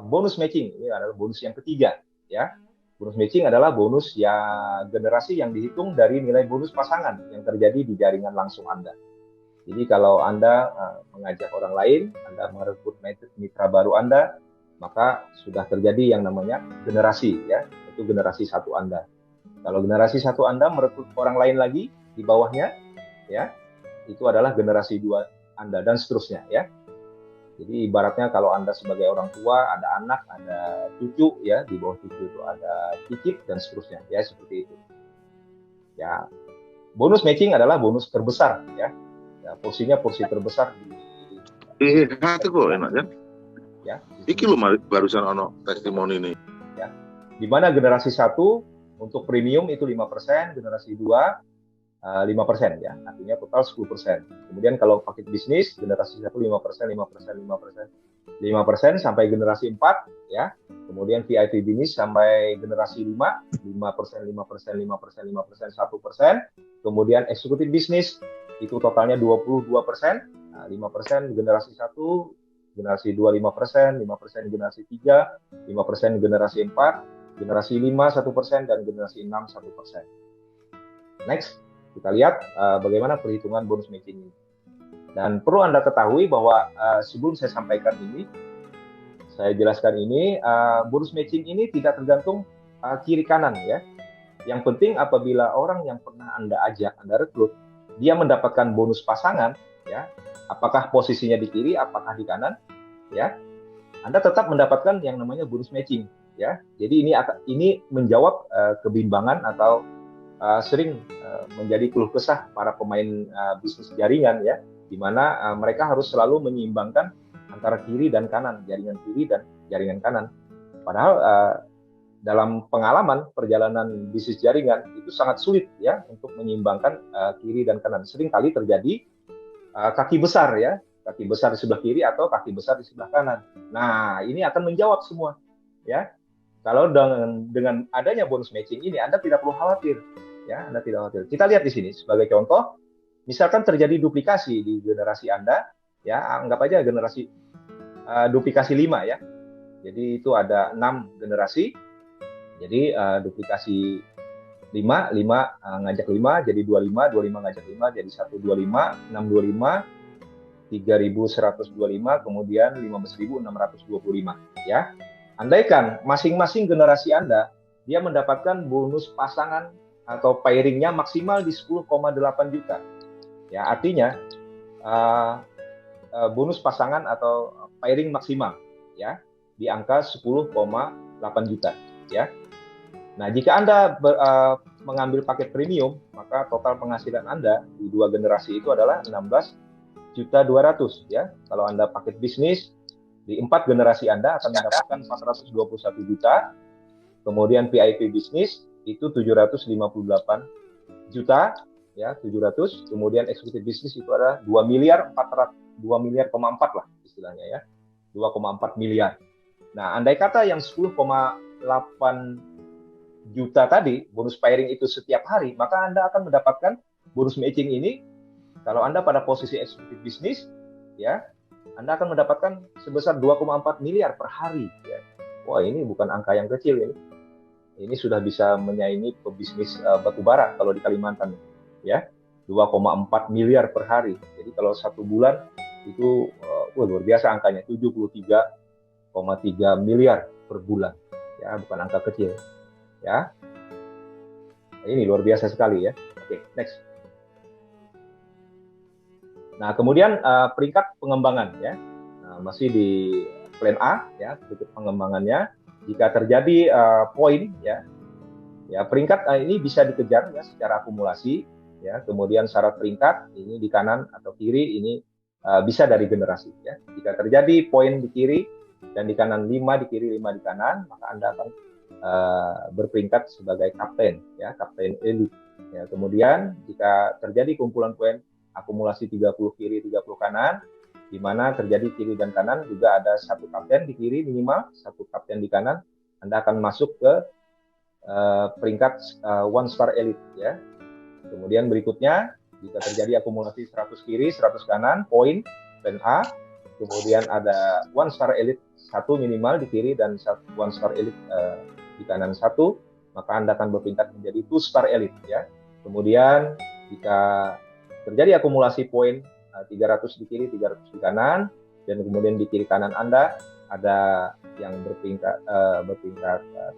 bonus matching, ini adalah bonus yang ketiga, ya. Bonus matching adalah bonus generasi yang dihitung dari nilai bonus pasangan yang terjadi di jaringan langsung Anda. Jadi kalau Anda mengajak orang lain, Anda merekrut mitra baru Anda, maka sudah terjadi yang namanya generasi, ya, itu generasi satu Anda. Kalau generasi satu Anda merekrut orang lain lagi di bawahnya, ya, itu adalah generasi 2 Anda dan seterusnya, ya. Jadi ibaratnya kalau Anda sebagai orang tua, ada anak, ada cucu, ya, di bawah cucu itu ada cicit dan seterusnya, ya, seperti itu. Ya, bonus matching adalah bonus terbesar, ya. Ya, porsinya porsi terbesar di
hati kok enak, ya.
Ya.
Iki lo barusan ono testimoni ini.
Ya. Di mana generasi 1 untuk premium itu 5%, generasi 2 5%, ya, artinya total 10%. Kemudian kalau paket bisnis generasi 1 5%, 5% sampai generasi 4, ya. Kemudian VIP bisnis sampai generasi 5, 5%, 1%. Kemudian eksekutif bisnis itu totalnya 22%, 5% generasi 1, generasi 2 5%, 5% generasi 3, 5% generasi 4, generasi 5 1% dan generasi 6 1%. Next. Kita lihat bagaimana perhitungan bonus matching ini. Dan perlu Anda ketahui bahwa sebelum saya sampaikan ini, saya jelaskan ini, bonus matching ini tidak tergantung kiri kanan ya. Yang penting apabila orang yang pernah Anda ajak, Anda rekrut, dia mendapatkan bonus pasangan ya, apakah posisinya di kiri, apakah di kanan ya, Anda tetap mendapatkan yang namanya bonus matching ya. Jadi ini menjawab kebimbangan atau sering menjadi keluh kesah para pemain bisnis jaringan ya, di mana mereka harus selalu menyeimbangkan antara kiri dan kanan, jaringan kiri dan jaringan kanan. Padahal dalam pengalaman perjalanan bisnis jaringan itu sangat sulit ya untuk menyeimbangkan kiri dan kanan. Sering kali terjadi kaki besar ya, kaki besar di sebelah kiri atau kaki besar di sebelah kanan. Nah, ini akan menjawab semua ya. Kalau dengan adanya bonus matching ini, Anda tidak perlu khawatir ya, Anda tidak khawatir. Kita lihat di sini sebagai contoh, misalkan terjadi duplikasi di generasi Anda ya, anggap aja generasi duplikasi 5 ya. Jadi itu ada 6 generasi. Jadi duplikasi 5 ngajak 5 jadi 25, 25 ngajak 5 jadi 125, 625, 3.125, kemudian 15.625 ya. Andaikan masing-masing generasi Anda dia mendapatkan bonus pasangan atau pairingnya maksimal di 10,8 juta. Ya, artinya bonus pasangan atau pairing maksimal ya di angka 10,8 juta ya. Nah, jika Anda mengambil paket premium, maka total penghasilan Anda di 2 generasi itu adalah 16.200.000 ya. Kalau Anda paket bisnis di 4 generasi Anda akan mendapatkan 421 juta. Kemudian VIP bisnis itu 758 juta ya, 700. Kemudian eksekutif bisnis itu adalah 2 miliar 4 lah istilahnya ya. 2,4 miliar. Nah, andai kata yang 10,8 juta tadi bonus pairing itu setiap hari, maka Anda akan mendapatkan bonus matching ini. Kalau Anda pada posisi eksekutif bisnis ya, Anda akan mendapatkan sebesar 2,4 miliar per hari ya. Wah, ini bukan angka yang kecil ini. Ini sudah bisa menyaingi pebisnis batubara kalau di Kalimantan ya. 2,4 miliar per hari. Jadi kalau 1 bulan itu luar biasa angkanya, 73,3 miliar per bulan ya, bukan angka kecil ya. Ini luar biasa sekali ya. Oke, next. Nah, kemudian peringkat pengembangan ya. Nah, masih di plan A ya, berikut pengembangannya. Jika terjadi poin ya, peringkat ini bisa dikejar ya secara akumulasi ya. Kemudian syarat peringkat ini di kanan atau kiri ini bisa dari generasi ya. Jika terjadi poin di kiri dan di kanan 5 di kiri 5 di kanan, maka Anda akan berperingkat sebagai kapten ya, kapten elit ya. Kemudian jika terjadi kumpulan poin akumulasi 30 kiri 30 kanan, di mana terjadi kiri dan kanan juga ada 1 kapten di kiri minimal, 1 kapten di kanan, Anda akan masuk ke peringkat 1 star elite ya. Kemudian berikutnya jika terjadi akumulasi 100 kiri 100 kanan, poin plan A, kemudian ada 1 star elite 1 minimal di kiri dan 1 star elite di kanan 1, maka Anda akan berperingkat menjadi 2 star elite ya. Kemudian jika terjadi akumulasi poin 300 di kiri 300 di kanan, dan kemudian di kiri kanan Anda ada yang berperingkat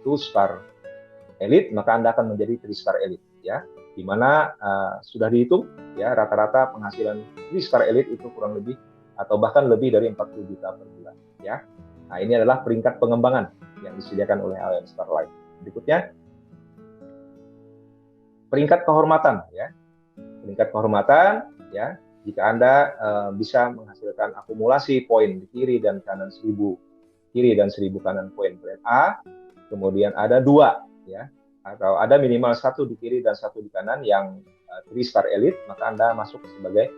2 star elite, maka Anda akan menjadi 3 star elite ya. Di mana sudah dihitung ya, rata-rata penghasilan 3 star elite itu kurang lebih atau bahkan lebih dari 40 juta per bulan ya. Nah, ini adalah peringkat pengembangan yang disediakan oleh Allianz Starlight. Berikutnya peringkat kehormatan ya. Peringkat kehormatan ya, jika Anda bisa menghasilkan akumulasi poin di kiri dan kanan 1000 kiri dan 1000 kanan poin plan A, kemudian ada 2 ya, atau ada minimal 1 di kiri dan 1 di kanan yang 3 star elite, maka Anda masuk sebagai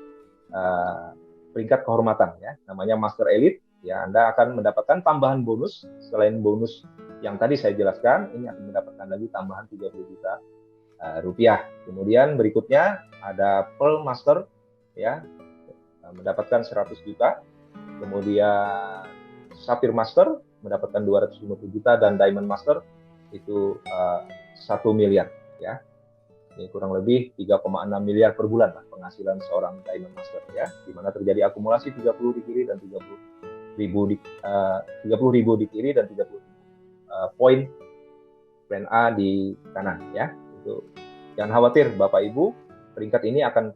peringkat kehormatan ya, namanya master elite ya. Anda akan mendapatkan tambahan bonus selain bonus yang tadi saya jelaskan, ini akan mendapatkan lagi tambahan 30 juta rupiah. Kemudian berikutnya ada Pearl Master ya, mendapatkan 100 juta. Kemudian Sapphire Master mendapatkan 250 juta dan Diamond Master itu 1 miliar ya. Ini kurang lebih 3,6 miliar per bulan lah penghasilan seorang Diamond Master ya, di mana terjadi akumulasi 30 di kiri dan 30.000 di kiri dan 30.000 poin plan A di kanan ya. Itu jangan khawatir Bapak Ibu, peringkat ini akan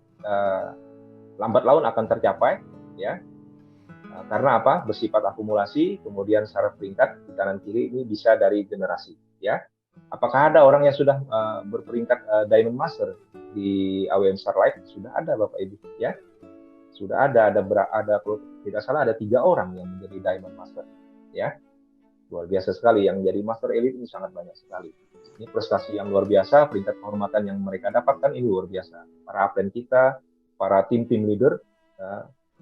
lambat laun akan tercapai ya. Karena apa? Bersifat akumulasi, kemudian secara peringkat di kanan kiri ini bisa dari generasi ya. Apakah ada orang yang sudah berperingkat Diamond Master di AWM Starlight? Sudah ada Bapak Ibu ya. Sudah ada kalau tidak salah ada 3 orang yang menjadi Diamond Master ya. Luar biasa sekali, yang jadi Master Elite ini sangat banyak sekali. Ini prestasi yang luar biasa, peringkat kehormatan yang mereka dapatkan ini luar biasa. Para upline kita, para tim leader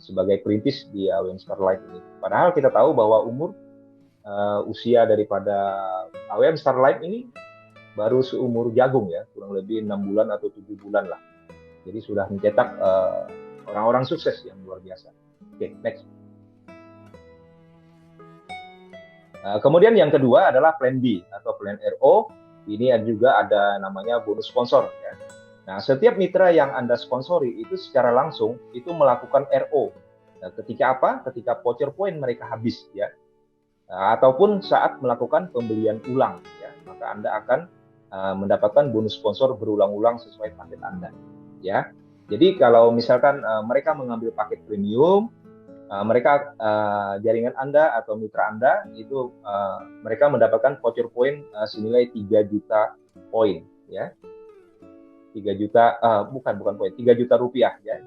sebagai perintis di AWM Starlight ini. Padahal kita tahu bahwa usia daripada AWM Starlight ini baru seumur jagung ya, kurang lebih 6 bulan atau 7 bulan lah. Jadi sudah mencetak orang-orang sukses yang luar biasa. Oke, next. Kemudian yang kedua adalah plan B atau plan RO. Ini juga ada namanya bonus sponsor ya. Nah, setiap mitra yang Anda sponsori itu secara langsung itu melakukan RO. Nah, ketika apa? Ketika voucher point mereka habis ya. Ataupun saat melakukan pembelian ulang ya, maka Anda akan mendapatkan bonus sponsor berulang-ulang sesuai paket Anda ya. Jadi kalau misalkan mereka mengambil paket premium, mereka jaringan Anda atau mitra Anda itu mereka mendapatkan voucher point senilai 3 juta poin ya. 3 juta bukan poin, 3 juta rupiah ya.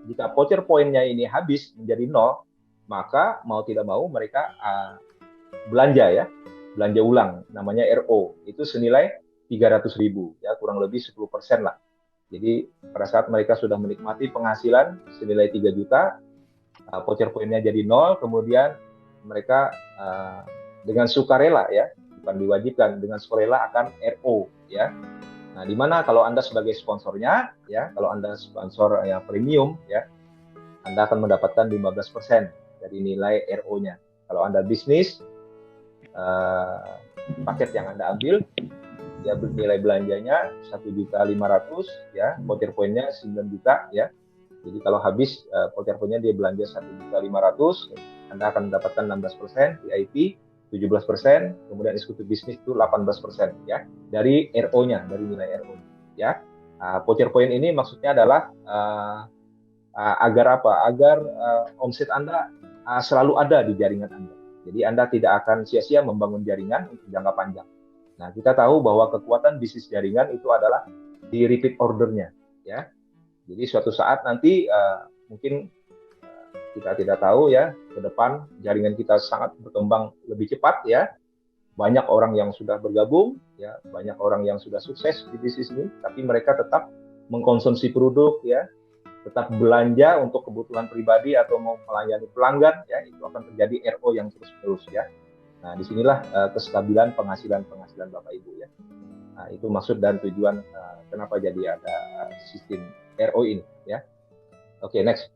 Jika voucher poinnya ini habis menjadi 0, maka mau tidak mau mereka belanja ya. Belanja ulang namanya RO. Itu senilai 300.000 ya, kurang lebih 10% lah. Jadi pada saat mereka sudah menikmati penghasilan senilai 3 juta, voucher poinnya jadi 0, kemudian mereka dengan sukarela ya, bukan diwajibkan, dengan sukarela akan RO ya. Nah, di mana kalau Anda sebagai sponsornya ya, kalau Anda sponsor yang premium ya, Anda akan mendapatkan 15% dari nilai RO-nya. Kalau Anda bisnis, paket yang Anda ambil ya nilai belanjanya 1.500.000 ya, voucher poinnya 9 juta ya. Jadi kalau habis voucher poinnya dia belanja 1.500.000, Anda akan mendapatkan 16%, VIP 17%, kemudian eksekutif bisnis itu 18% ya, dari RO-nya, dari nilai RO ya. Voucher point ini maksudnya adalah agar apa? Agar omset Anda selalu ada di jaringan Anda. Jadi Anda tidak akan sia-sia membangun jaringan untuk jangka panjang. Nah, kita tahu bahwa kekuatan bisnis jaringan itu adalah di repeat ordernya ya. Jadi suatu saat nanti mungkin kita tidak tahu ya, ke depan jaringan kita sangat berkembang lebih cepat ya. Banyak orang yang sudah bergabung ya, banyak orang yang sudah sukses di bisnis ini, tapi mereka tetap mengkonsumsi produk ya, tetap belanja untuk kebutuhan pribadi atau mau melayani pelanggan ya, itu akan terjadi RO yang terus-menerus ya. Nah, disinilah kestabilan penghasilan Bapak Ibu ya. Nah, itu maksud dan tujuan kenapa jadi ada sistem RO ini ya. Oke, next.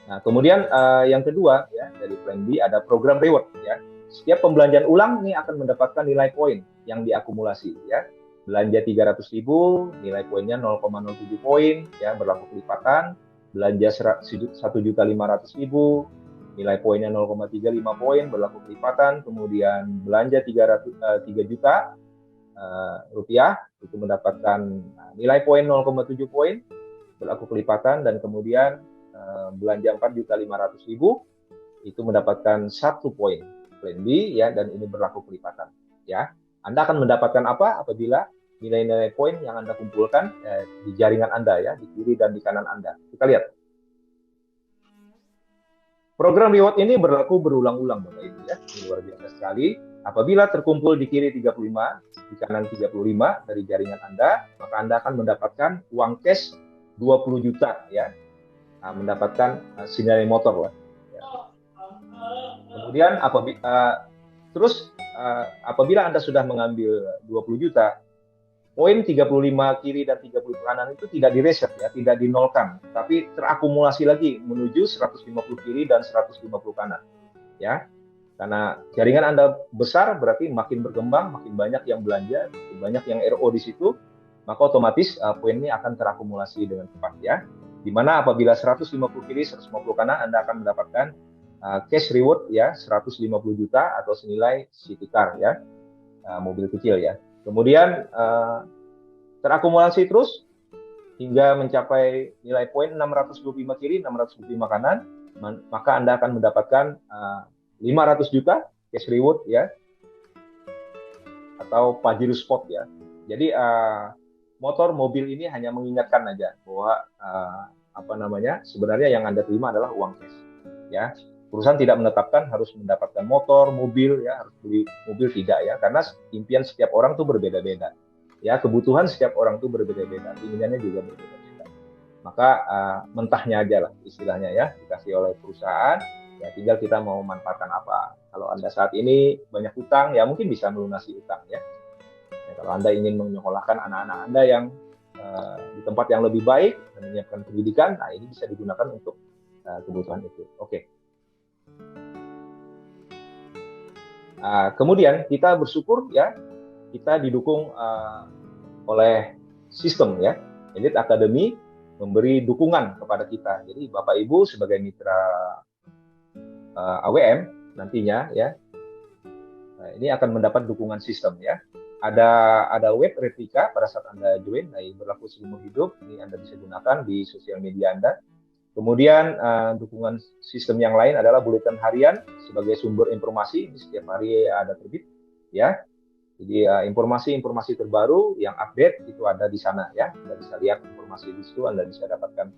Nah, kemudian yang kedua ya, dari plan B ada program reward ya. Setiap pembelanjaan ulang ini akan mendapatkan nilai poin yang diakumulasi ya. Belanja 300.000, nilai poinnya 0,07 poin ya, berlaku kelipatan. Belanja 1.500.000, nilai poinnya 0,35 poin, berlaku kelipatan. Kemudian belanja 3 juta rupiah, itu mendapatkan nilai poin 0,7 poin, berlaku kelipatan. Dan kemudian belanja 4.500.000 itu mendapatkan 1 poin plan B ya, dan ini berlaku kelipatan ya. Anda akan mendapatkan apa apabila nilai-nilai poin yang Anda kumpulkan di jaringan Anda ya, di kiri dan di kanan Anda. Kita lihat. Program reward ini berlaku berulang-ulang Bapak Ibu ya. Ini luar biasa sekali. Apabila terkumpul di kiri 35, di kanan 35 dari jaringan Anda, maka Anda akan mendapatkan uang cash 20 juta ya. Nah, mendapatkan senilai motor lah. Ya. Kemudian apabila Anda sudah mengambil 20 juta, poin 35 kiri dan 30 kanan itu tidak direset ya, tidak dinolkan, tapi terakumulasi lagi menuju 150 kiri dan 150 kanan. Ya. Karena jaringan Anda besar berarti makin berkembang, makin banyak yang belanja, makin banyak yang RO di situ, maka otomatis poin ini akan terakumulasi dengan cepat ya. Dimana apabila 150 kiri, 150 kanan, Anda akan mendapatkan cash reward ya 150 juta atau senilai city car ya, mobil kecil ya. Kemudian terakumulasi terus hingga mencapai nilai poin 625 kiri, 625 kanan, maka Anda akan mendapatkan 500 juta cash reward ya, atau Pajero Spot ya. Jadi motor mobil ini hanya mengingatkan aja bahwa sebenarnya yang Anda terima adalah uang cash ya. Perusahaan tidak menetapkan harus mendapatkan motor, mobil ya, harus beli mobil, tidak ya, karena impian setiap orang tuh berbeda-beda ya, kebutuhan setiap orang tuh berbeda-beda, keinginannya juga berbeda-beda. Maka mentahnya aja lah istilahnya ya, dikasih oleh perusahaan. Ya, tinggal kita mau manfaatkan apa. Kalau Anda saat ini banyak utang, ya mungkin bisa melunasi utang ya. Kalau Anda ingin menyekolahkan anak-anak Anda yang di tempat yang lebih baik dan menyiapkan pendidikan, nah ini bisa digunakan untuk kebutuhan itu. Oke. Kemudian kita bersyukur ya, kita didukung oleh sistem ya. Elite Academy memberi dukungan kepada kita. Jadi Bapak Ibu sebagai mitra AWM nantinya ya, ini akan mendapat dukungan sistem ya. Ada web replika pada saat Anda join, nah ini berlaku seumur hidup, ini Anda bisa gunakan di sosial media Anda. Kemudian dukungan sistem yang lain adalah buletin harian sebagai sumber informasi, ini setiap hari ada terbit ya. Jadi informasi-informasi terbaru yang update itu ada di sana ya. Anda bisa lihat informasi di situ, Anda bisa dapatkan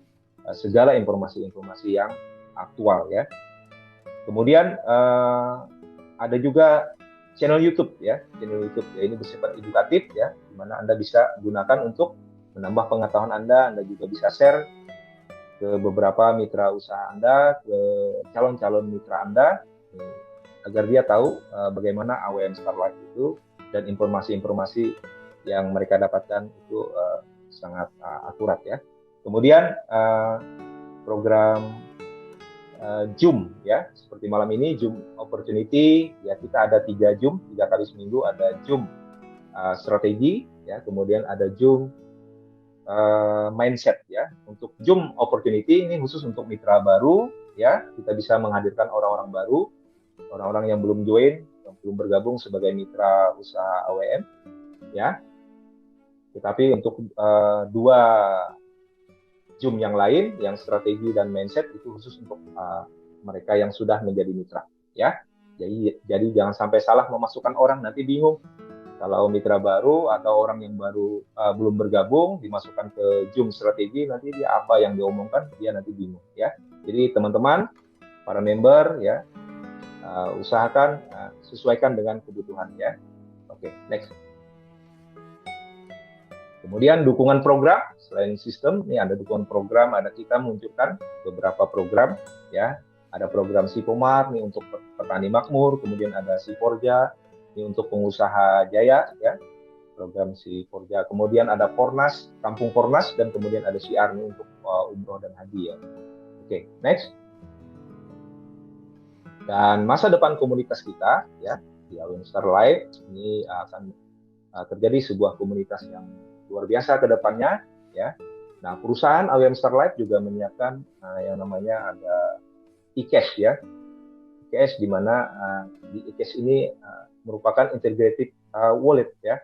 segala informasi-informasi yang aktual ya. Kemudian ada juga channel YouTube ya, channel YouTube ya, ini bersifat edukatif ya, di mana Anda bisa gunakan untuk menambah pengetahuan Anda. Anda juga bisa share ke beberapa mitra usaha Anda, ke calon-calon mitra Anda, agar dia tahu bagaimana AWM Starlight itu dan informasi-informasi yang mereka dapatkan itu sangat akurat ya. Kemudian program Zoom ya, seperti malam ini Zoom Opportunity ya, kita ada 3 Zoom, 3 kali seminggu ada Zoom strategi ya, kemudian ada Zoom mindset ya. Untuk Zoom Opportunity ini khusus untuk mitra baru ya, kita bisa menghadirkan orang-orang baru, orang-orang yang belum join, yang belum bergabung sebagai mitra usaha AWM ya. Tetapi untuk 2 Zoom yang lain, yang strategi dan mindset itu khusus untuk mereka yang sudah menjadi mitra ya. Jadi jangan sampai salah memasukkan orang, nanti bingung. Kalau mitra baru atau orang yang baru belum bergabung dimasukkan ke Zoom strategi, nanti dia apa yang diomongkan dia nanti bingung ya. Jadi teman-teman, para member ya, usahakan sesuaikan dengan kebutuhan ya. Oke, next. Kemudian dukungan program, selain sistem, ini ada dukungan program, ada kita menunjukkan beberapa program ya. Ada program Sipomar nih untuk petani makmur, kemudian ada Siporja ini untuk pengusaha jaya ya. Program Siporja. Kemudian ada Pornas, Kampung Pornas, dan kemudian ada Syiar nih untuk umroh dan haji ya. Oke, next. Dan masa depan komunitas kita ya di AWM Starlight ini akan terjadi sebuah komunitas yang luar biasa ke depannya ya. Nah, perusahaan AWM Starlight juga menyiapkan yang namanya ada e-cash ya. E-cash di mana di e-cash ini merupakan integrated wallet ya.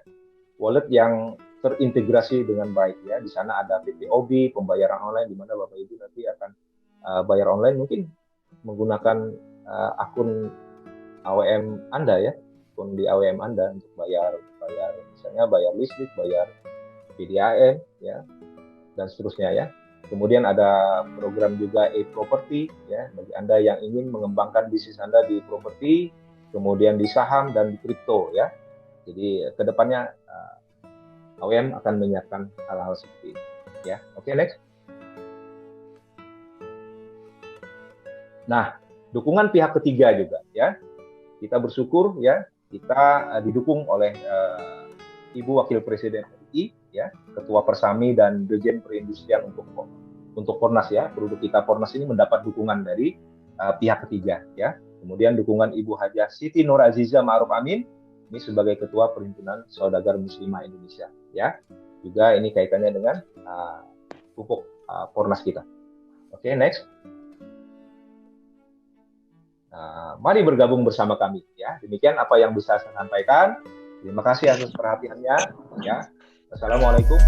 Wallet yang terintegrasi dengan baik ya. Di sana ada PPOB, pembayaran online, di mana Bapak Ibu nanti akan bayar online mungkin menggunakan akun AWM Anda ya. Akun di AWM Anda untuk bayar misalnya bayar listrik, bayar PDAM ya, dan seterusnya ya. Kemudian ada program juga e-property ya, bagi Anda yang ingin mengembangkan bisnis Anda di properti, kemudian di saham dan di kripto ya. Jadi kedepannya AWM akan menyiapkan hal-hal seperti ini ya. Oke, next. Nah, dukungan pihak ketiga juga ya. Kita bersyukur ya, kita didukung oleh Ibu Wakil Presiden RI ya, Ketua Persami dan Dirjen Perindustrian untuk Pornas ya. Produk kita Pornas ini mendapat dukungan dari pihak ketiga ya. Kemudian dukungan Ibu Hajah Siti Nur Aziza Ma'ruf Amin ini sebagai Ketua Perhimpunan Saudagar Muslimah Indonesia, ya. Juga ini kaitannya dengan pupuk Pornas kita. Oke, next. Mari bergabung bersama kami, ya. Demikian apa yang bisa saya sampaikan. Terima kasih atas perhatiannya, ya. Assalamualaikum.